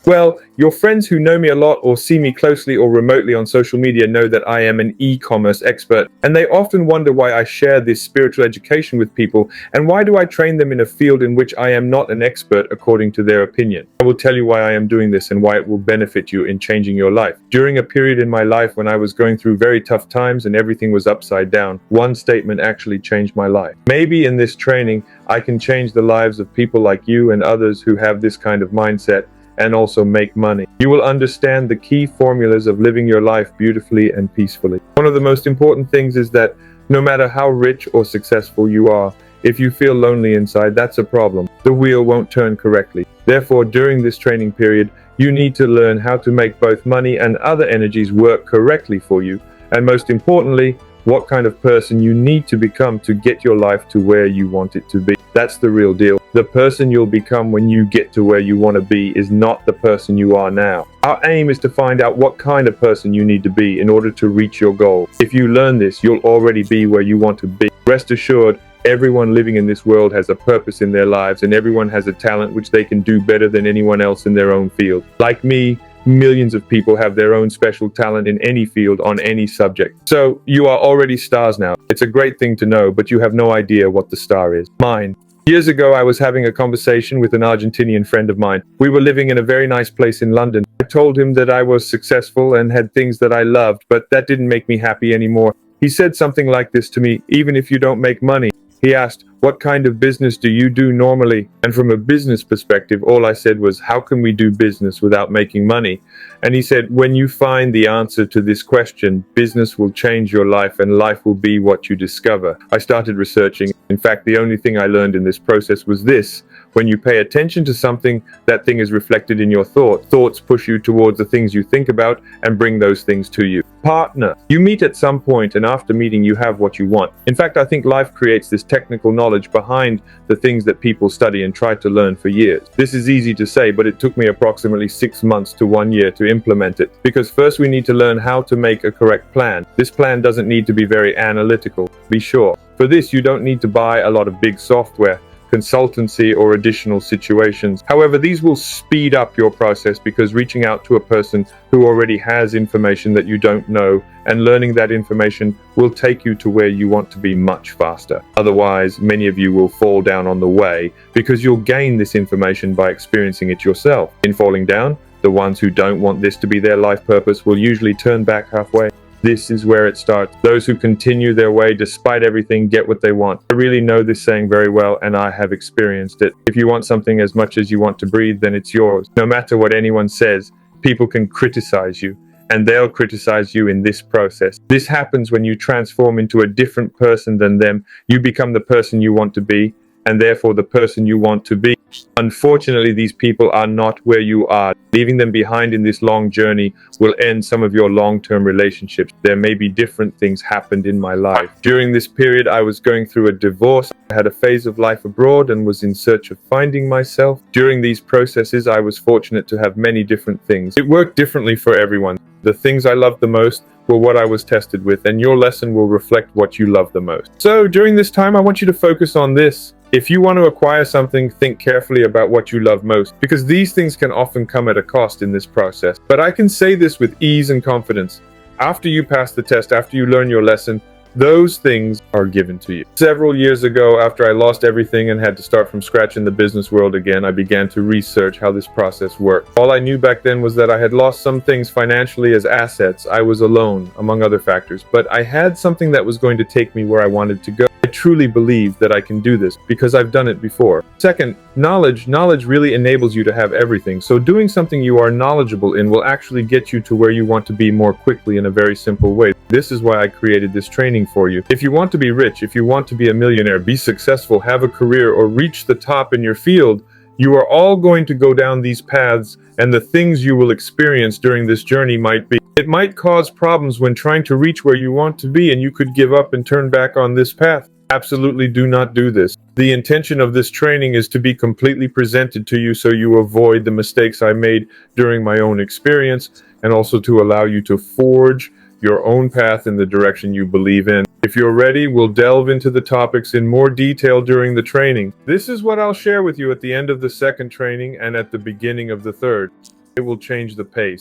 Well, your friends who know me a lot or see me closely or remotely on social media know that I am an e-commerce expert, and they often wonder why I share this spiritual education with people and why do I train them in a field in which I am not an expert according to their opinion. I will tell you why I am doing this and why it will benefit you in changing your life. During a period in my life when I was going through very tough times and everything was upside down, one statement actually changed my life. Maybe in this training, I can change the lives of people like you and others who have this kind of mindset and also make money. You will understand the key formulas of living your life beautifully and peacefully. One of the most important things is that no matter how rich or successful you are, if you feel lonely inside, that's a problem. The wheel won't turn correctly. Therefore, during this training period, you need to learn how to make both money and other energies work correctly for you. And most importantly, what kind of person you need to become to get your life to where you want it to be. That's the real deal. The person you'll become when you get to where you want to be is not the person you are now. Our aim is to find out what kind of person you need to be in order to reach your goal. If you learn this, you'll already be where you want to be. Rest assured, everyone living in this world has a purpose in their lives, and everyone has a talent which they can do better than anyone else in their own field. Like me, millions of people have their own special talent in any field on any subject. So you are already stars now. It's a great thing to know, but you have no idea what the star is. Mine. Years ago, I was having a conversation with an Argentinian friend of mine. We were living in a very nice place in London. I told him that I was successful and had things that I loved, but that didn't make me happy anymore. He said something like this to me: even if you don't make money. He asked, what kind of business do you do normally? And from a business perspective, all I said was, how can we do business without making money? And he said, when you find the answer to this question, business will change your life and life will be what you discover. I started researching. In fact, the only thing I learned in this process was this: when you pay attention to something, that thing is reflected in your thoughts. Thoughts push you towards the things you think about and bring those things to you. Partner. You meet at some point, and after meeting, you have what you want. In fact, I think life creates this technical knowledge behind the things that people study and try to learn for years. This is easy to say, but it took me approximately 6 months to 1 year to implement it. Because first we need to learn how to make a correct plan. This plan doesn't need to be very analytical, be sure. For this, you don't need to buy a lot of big software, consultancy, or additional situations. However, these will speed up your process because reaching out to a person who already has information that you don't know and learning that information will take you to where you want to be much faster. Otherwise, many of you will fall down on the way because you'll gain this information by experiencing it yourself. In falling down, the ones who don't want this to be their life purpose will usually turn back halfway. This is where it starts. Those who continue their way despite everything get what they want. I really know this saying very well, and I have experienced it. If you want something as much as you want to breathe, then it's yours. No matter what anyone says, people can criticize you, and they'll criticize you in this process. This happens when you transform into a different person than them. You become the person you want to be, and therefore the person you want to be. Unfortunately, these people are not where you are. Leaving them behind in this long journey will end some of your long-term relationships. There may be different things happened in my life. During this period, I was going through a divorce. I had a phase of life abroad and was in search of finding myself. During these processes, I was fortunate to have many different things. It worked differently for everyone. The things I loved the most were what I was tested with, and your lesson will reflect what you love the most. So during this time, I want you to focus on this. If you want to acquire something, think carefully about what you love most, because these things can often come at a cost in this process. But I can say this with ease and confidence. After you pass the test, after you learn your lesson, those things are given to you. Several years ago, after I lost everything and had to start from scratch in the business world again, I began to research how this process worked. All I knew back then was that I had lost some things financially as assets. I was alone, among other factors, but I had something that was going to take me where I wanted to go. I truly believe that I can do this because I've done it before. Second, knowledge really enables you to have everything. So doing something you are knowledgeable in will actually get you to where you want to be more quickly in a very simple way. This is why I created this training for you. If you want to be rich, if you want to be a millionaire, be successful, have a career, or reach the top in your field, you are all going to go down these paths, and the things you will experience during this journey might be. It might cause problems when trying to reach where you want to be, and you could give up and turn back on this path. Absolutely do not do this. The intention of this training is to be completely presented to you so you avoid the mistakes I made during my own experience, and also to allow you to forge your own path in the direction you believe in. If you're ready, we'll delve into the topics in more detail during the training. This is what I'll share with you at the end of the second training and at the beginning of the third. will change the pace.